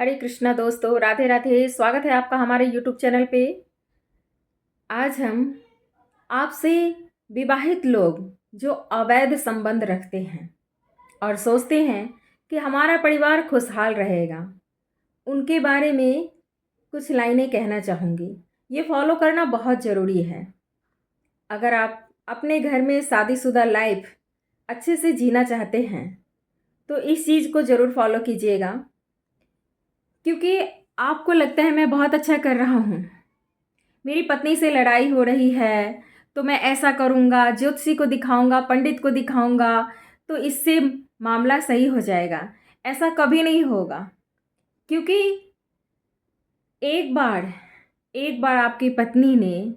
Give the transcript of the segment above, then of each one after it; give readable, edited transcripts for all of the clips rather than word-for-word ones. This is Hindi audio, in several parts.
हरे कृष्णा दोस्तों, राधे राधे। स्वागत है आपका हमारे यूट्यूब चैनल पे। आज हम आपसे विवाहित लोग जो अवैध संबंध रखते हैं और सोचते हैं कि हमारा परिवार खुशहाल रहेगा, उनके बारे में कुछ लाइनें कहना चाहूँगी। ये फॉलो करना बहुत ज़रूरी है। अगर आप अपने घर में शादीशुदा लाइफ अच्छे से जीना चाहते हैं तो इस चीज़ को ज़रूर फॉलो कीजिएगा, क्योंकि आपको लगता है मैं बहुत अच्छा कर रहा हूँ, मेरी पत्नी से लड़ाई हो रही है तो मैं ऐसा करूँगा, ज्योतिषी को दिखाऊँगा, पंडित को दिखाऊँगा तो इससे मामला सही हो जाएगा। ऐसा कभी नहीं होगा, क्योंकि एक बार आपकी पत्नी ने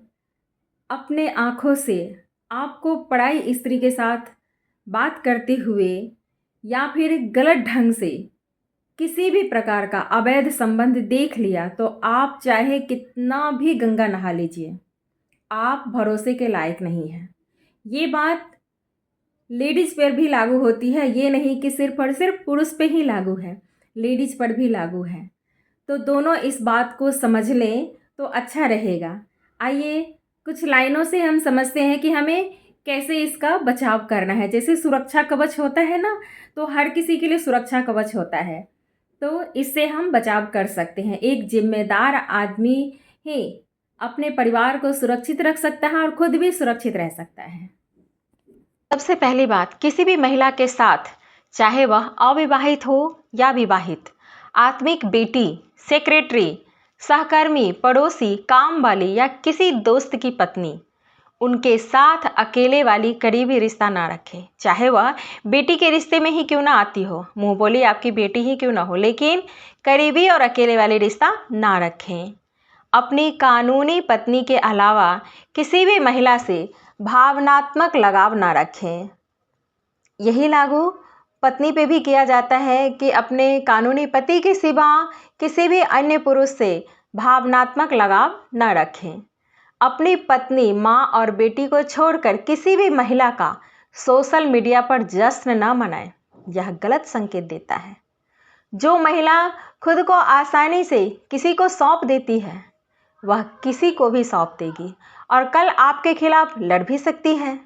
अपने आँखों से आपको पराई स्त्री के साथ बात करते हुए या फिर गलत ढंग से किसी भी प्रकार का अवैध संबंध देख लिया तो आप चाहे कितना भी गंगा नहा लीजिए, आप भरोसे के लायक नहीं हैं। ये बात लेडीज़ पर भी लागू होती है, ये नहीं कि सिर्फ और सिर्फ पुरुष पे ही लागू है, लेडीज़ पर भी लागू है। तो दोनों इस बात को समझ लें तो अच्छा रहेगा। आइए कुछ लाइनों से हम समझते हैं कि हमें कैसे इसका बचाव करना है। जैसे सुरक्षा कवच होता है ना, तो हर किसी के लिए सुरक्षा कवच होता है, तो इससे हम बचाव कर सकते हैं। एक जिम्मेदार आदमी ही अपने परिवार को सुरक्षित रख सकता है और खुद भी सुरक्षित रह सकता है। सबसे पहली बात, किसी भी महिला के साथ, चाहे वह अविवाहित हो या विवाहित, आत्मिक बेटी, सेक्रेटरी, सहकर्मी, पड़ोसी, काम वाली या किसी दोस्त की पत्नी, उनके साथ अकेले वाली करीबी रिश्ता ना रखें। चाहे वह बेटी के रिश्ते में ही क्यों ना आती हो, मुंह बोली आपकी बेटी ही क्यों ना हो, लेकिन करीबी और अकेले वाली रिश्ता ना रखें। अपनी कानूनी पत्नी के अलावा किसी भी महिला से भावनात्मक लगाव ना रखें। यही लागू पत्नी पे भी किया जाता है कि अपने कानूनी पति के सिवा किसी भी अन्य पुरुष से भावनात्मक लगाव ना रखें। अपनी पत्नी, माँ और बेटी को छोड़कर किसी भी महिला का सोशल मीडिया पर जश्न न मनाएं, यह गलत संकेत देता है। जो महिला खुद को आसानी से किसी को सौंप देती है, वह किसी को भी सौंप देगी और कल आपके खिलाफ लड़ भी सकती है।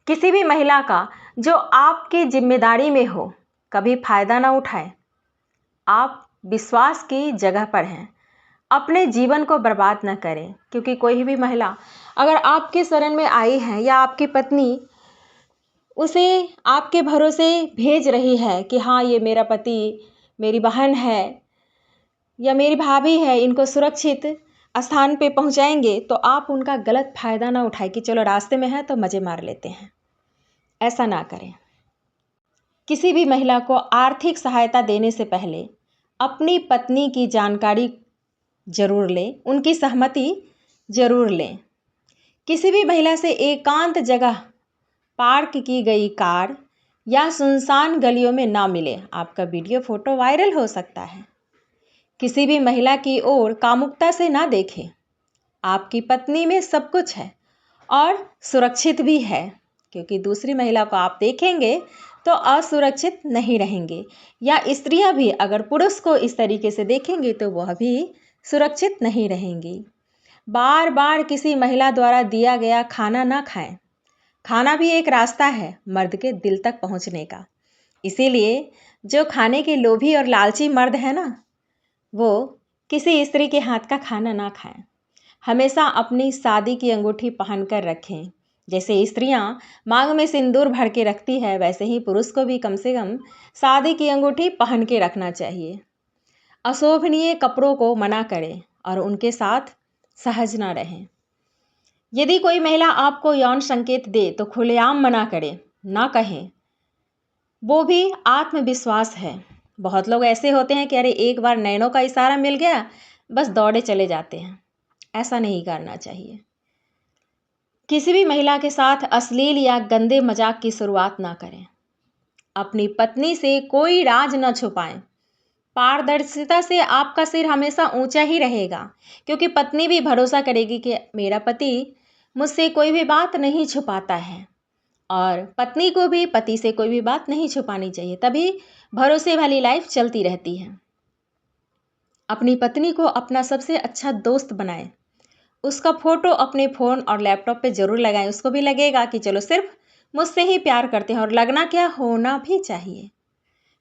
किसी भी महिला का जो आपकी जिम्मेदारी में हो, कभी फायदा ना उठाएं। आप विश्वास की जगह पर हैं, अपने जीवन को बर्बाद न करें, क्योंकि कोई भी महिला अगर आपके शरण में आई है या आपकी पत्नी उसे आपके भरोसे भेज रही है कि हाँ ये मेरा पति, मेरी बहन है या मेरी भाभी है, इनको सुरक्षित स्थान पे पहुंचाएंगे, तो आप उनका गलत फायदा ना उठाएं कि चलो रास्ते में है तो मज़े मार लेते हैं। ऐसा ना करें। किसी भी महिला को आर्थिक सहायता देने से पहले अपनी पत्नी की जानकारी जरूर लें, उनकी सहमति जरूर लें। किसी भी महिला से एकांत जगह, पार्क की गई कार या सुनसान गलियों में ना मिले, आपका वीडियो फोटो वायरल हो सकता है। किसी भी महिला की ओर कामुकता से ना देखें। आपकी पत्नी में सब कुछ है और सुरक्षित भी है, क्योंकि दूसरी महिला को आप देखेंगे तो असुरक्षित नहीं रहेंगे, या स्त्रियां भी अगर पुरुष को इस तरीके से देखेंगी तो वह भी सुरक्षित नहीं रहेंगी। बार बार किसी महिला द्वारा दिया गया खाना ना खाएं। खाना भी एक रास्ता है मर्द के दिल तक पहुंचने का। इसीलिए जो खाने के लोभी और लालची मर्द है ना, वो किसी स्त्री के हाथ का खाना ना खाएं। हमेशा अपनी शादी की अंगूठी पहन कर रखें। जैसे स्त्रियां मांग में सिंदूर भर के रखती है, वैसे ही पुरुष को भी कम से कम शादी की अंगूठी पहन के रखना चाहिए। अशोभनीय कपड़ों को मना करें और उनके साथ सहज ना रहें। यदि कोई महिला आपको यौन संकेत दे तो खुलेआम मना करें, ना कहें। वो भी आत्मविश्वास है। बहुत लोग ऐसे होते हैं कि अरे एक बार नैनों का इशारा मिल गया, बस दौड़े चले जाते हैं। ऐसा नहीं करना चाहिए। किसी भी महिला के साथ अश्लील या गंदे मजाक की शुरुआत ना करें। अपनी पत्नी से कोई राज न छुपाएं। पारदर्शिता से आपका सिर हमेशा ऊंचा ही रहेगा, क्योंकि पत्नी भी भरोसा करेगी कि मेरा पति मुझसे कोई भी बात नहीं छुपाता है, और पत्नी को भी पति से कोई भी बात नहीं छुपानी चाहिए। तभी भरोसे वाली लाइफ चलती रहती है। अपनी पत्नी को अपना सबसे अच्छा दोस्त बनाएं। उसका फ़ोटो अपने फ़ोन और लैपटॉप पे ज़रूर लगाएं। उसको भी लगेगा कि चलो सिर्फ मुझसे ही प्यार करते हैं, और लगना क्या, होना भी चाहिए।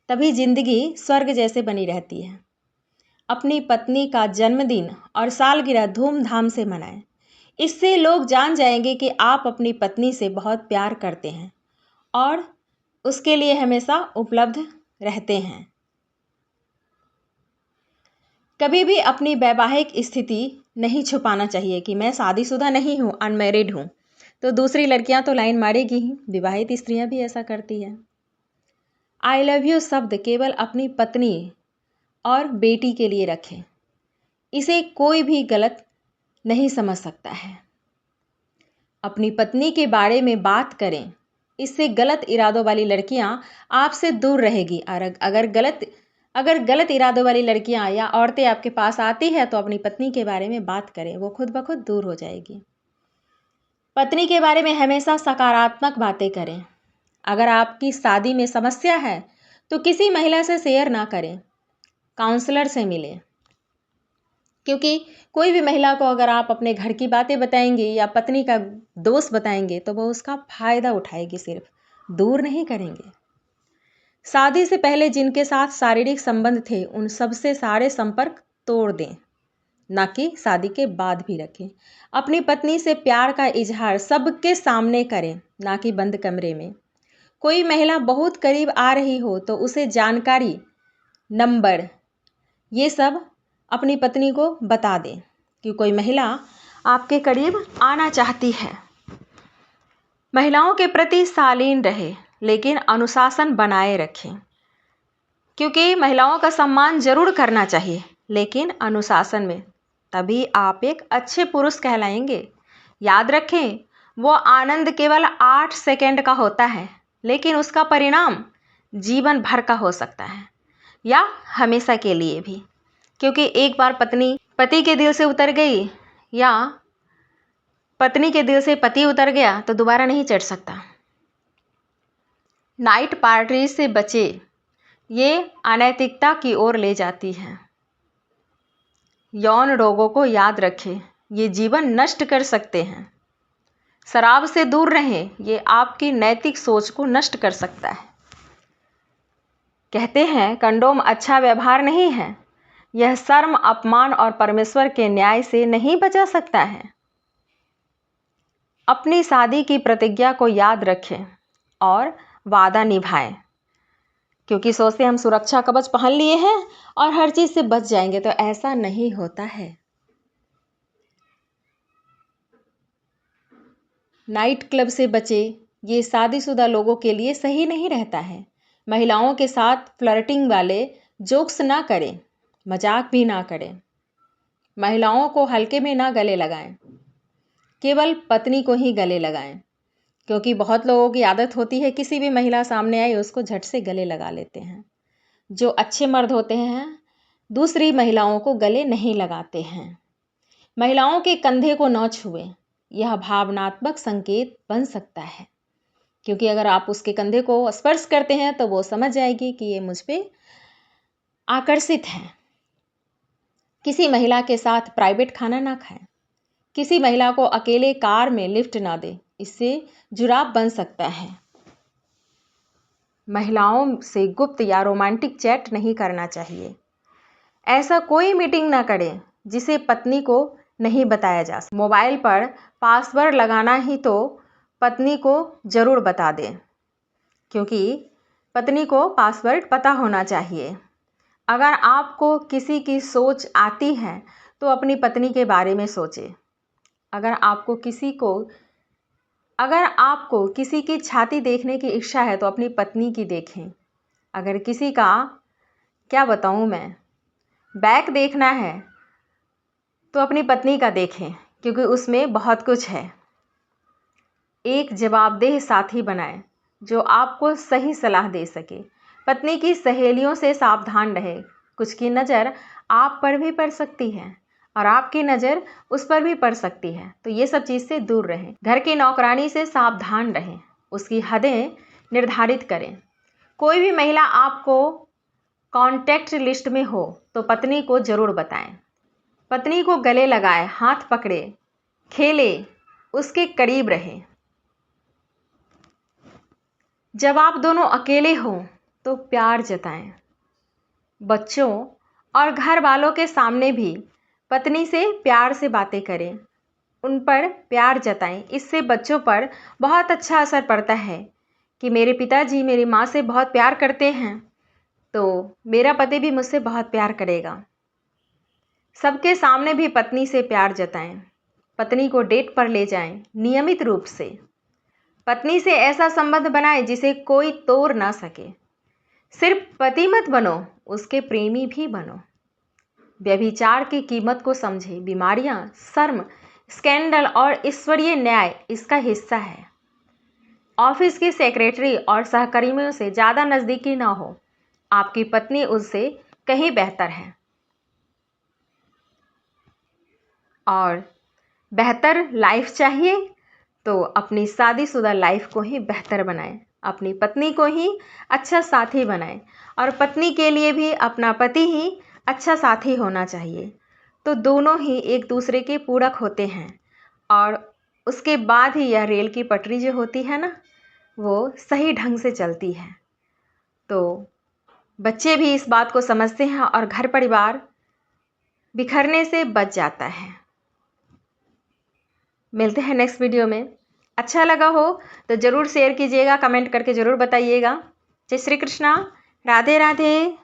तभी ज़िंदगी स्वर्ग जैसे बनी रहती है। अपनी पत्नी का जन्मदिन और सालगिरह धूमधाम से मनाएं। इससे लोग जान जाएंगे कि आप अपनी पत्नी से बहुत प्यार करते हैं और उसके लिए हमेशा उपलब्ध रहते हैं। कभी भी अपनी वैवाहिक स्थिति नहीं छुपाना चाहिए कि मैं शादीशुदा नहीं हूँ, अनमैरिड हूँ। तो दूसरी लड़कियां तो लाइन मारेगी ही, विवाहित स्त्रियां भी ऐसा करती हैं। आई लव यू शब्द केवल अपनी पत्नी और बेटी के लिए रखें। इसे कोई भी गलत नहीं समझ सकता है। अपनी पत्नी के बारे में बात करें, इससे गलत इरादों वाली लड़कियां आपसे दूर रहेगी। और अगर गलत इरादों वाली लड़कियां या औरतें आपके पास आती है तो अपनी पत्नी के बारे में बात करें, वो खुद ब खुद दूर हो जाएगी। पत्नी के बारे में हमेशा सकारात्मक बातें करें। अगर आपकी शादी में समस्या है तो किसी महिला से शेयर ना करें, काउंसलर से मिलें। क्योंकि कोई भी महिला को अगर आप अपने घर की बातें बताएंगे या पत्नी का दोष बताएंगे तो वो उसका फायदा उठाएगी, सिर्फ दूर नहीं करेंगे। शादी से पहले जिनके साथ शारीरिक संबंध थे उन सब से सारे संपर्क तोड़ दें, ना कि शादी के बाद भी रखें। अपनी पत्नी से प्यार का इजहार सबके सामने करें, ना कि बंद कमरे में। कोई महिला बहुत करीब आ रही हो तो उसे जानकारी, नंबर, ये सब अपनी पत्नी को बता दें कि कोई महिला आपके करीब आना चाहती है। महिलाओं के प्रति शालीन रहे लेकिन अनुशासन बनाए रखें, क्योंकि महिलाओं का सम्मान जरूर करना चाहिए लेकिन अनुशासन में, तभी आप एक अच्छे पुरुष कहलाएंगे। याद रखें, वो आनंद केवल 8 सेकंड का होता है लेकिन उसका परिणाम जीवन भर का हो सकता है या हमेशा के लिए भी। क्योंकि एक बार पत्नी पति के दिल से उतर गई या पत्नी के दिल से पति उतर गया तो दोबारा नहीं चढ़ सकता। नाइट पार्टी से बचे, ये अनैतिकता की ओर ले जाती है। यौन रोगों को याद रखें, ये जीवन नष्ट कर सकते हैं। शराब से दूर रहें, ये आपकी नैतिक सोच को नष्ट कर सकता है। कहते हैं कंडोम अच्छा व्यवहार नहीं है, यह शर्म, अपमान और परमेश्वर के न्याय से नहीं बचा सकता है। अपनी शादी की प्रतिज्ञा को याद रखें और वादा निभाएं, क्योंकि सोचते हम सुरक्षा कवच पहन लिए हैं और हर चीज़ से बच जाएंगे, तो ऐसा नहीं होता है। नाइट क्लब से बचे, ये शादीशुदा लोगों के लिए सही नहीं रहता है। महिलाओं के साथ फ्लर्टिंग वाले जोक्स ना करें, मजाक भी ना करें। महिलाओं को हल्के में ना गले लगाएं, केवल पत्नी को ही गले लगाएं। क्योंकि बहुत लोगों की आदत होती है किसी भी महिला सामने आई उसको झट से गले लगा लेते हैं। जो अच्छे मर्द होते हैं दूसरी महिलाओं को गले नहीं लगाते हैं। महिलाओं के कंधे को न छुएं, यह भावनात्मक संकेत बन सकता है। क्योंकि अगर आप उसके कंधे को स्पर्श करते हैं तो वो समझ जाएगी कि ये मुझ पे आकर्षित है। किसी महिला के साथ प्राइवेट खाना ना खाएं। किसी महिला को अकेले कार में लिफ्ट ना दें, इससे जुड़ाव बन सकता है। महिलाओं से गुप्त या रोमांटिक चैट नहीं करना चाहिए। ऐसा कोई मीटिंग ना करें जिसे पत्नी को नहीं बताया जा सके। मोबाइल पर पासवर्ड लगाना ही तो पत्नी को ज़रूर बता दें, क्योंकि पत्नी को पासवर्ड पता होना चाहिए। अगर आपको किसी की सोच आती है तो अपनी पत्नी के बारे में सोचें। अगर आपको किसी की छाती देखने की इच्छा है तो अपनी पत्नी की देखें। अगर किसी का, क्या बताऊं मैं, बैक देखना है तो अपनी पत्नी का देखें, क्योंकि उसमें बहुत कुछ है। एक जवाबदेह साथी बनाएं जो आपको सही सलाह दे सके। पत्नी की सहेलियों से सावधान रहें, कुछ की नज़र आप पर भी पड़ सकती है और आपकी नज़र उस पर भी पड़ सकती है, तो ये सब चीज़ से दूर रहें। घर की नौकरानी से सावधान रहें, उसकी हदें निर्धारित करें। कोई भी महिला आपको कांटेक्ट लिस्ट में हो तो पत्नी को ज़रूर बताएं। पत्नी को गले लगाए, हाथ पकड़े, खेले, उसके करीब रहें। जब आप दोनों अकेले हों तो प्यार जताएं। बच्चों और घर वालों के सामने भी पत्नी से प्यार से बातें करें, उन पर प्यार जताएं। इससे बच्चों पर बहुत अच्छा असर पड़ता है कि मेरे पिताजी मेरी माँ से बहुत प्यार करते हैं, तो मेरा पति भी मुझसे बहुत प्यार करेगा। सबके सामने भी पत्नी से प्यार जताएं। पत्नी को डेट पर ले जाएं नियमित रूप से। पत्नी से ऐसा संबंध बनाएं जिसे कोई तोड़ ना सके। सिर्फ पति मत बनो, उसके प्रेमी भी बनो। व्यभिचार की कीमत को समझे। बीमारियां, शर्म, स्कैंडल और ईश्वरीय न्याय इसका हिस्सा है। ऑफिस की सेक्रेटरी और सहकर्मियों से ज़्यादा नज़दीकी ना हो। आपकी पत्नी उससे कहीं बेहतर है। और बेहतर लाइफ चाहिए तो अपनी शादीशुदा लाइफ को ही बेहतर बनाएं। अपनी पत्नी को ही अच्छा साथी बनाएं और पत्नी के लिए भी अपना पति ही अच्छा साथी होना चाहिए। तो दोनों ही एक दूसरे के पूरक होते हैं और उसके बाद ही यह रेल की पटरी जो होती है ना, वो सही ढंग से चलती है। तो बच्चे भी इस बात को समझते हैं और घर परिवार बिखरने से बच जाता है। मिलते हैं नेक्स्ट वीडियो में। अच्छा लगा हो तो ज़रूर शेयर कीजिएगा, कमेंट करके ज़रूर बताइएगा। जय श्री कृष्णा, राधे राधे।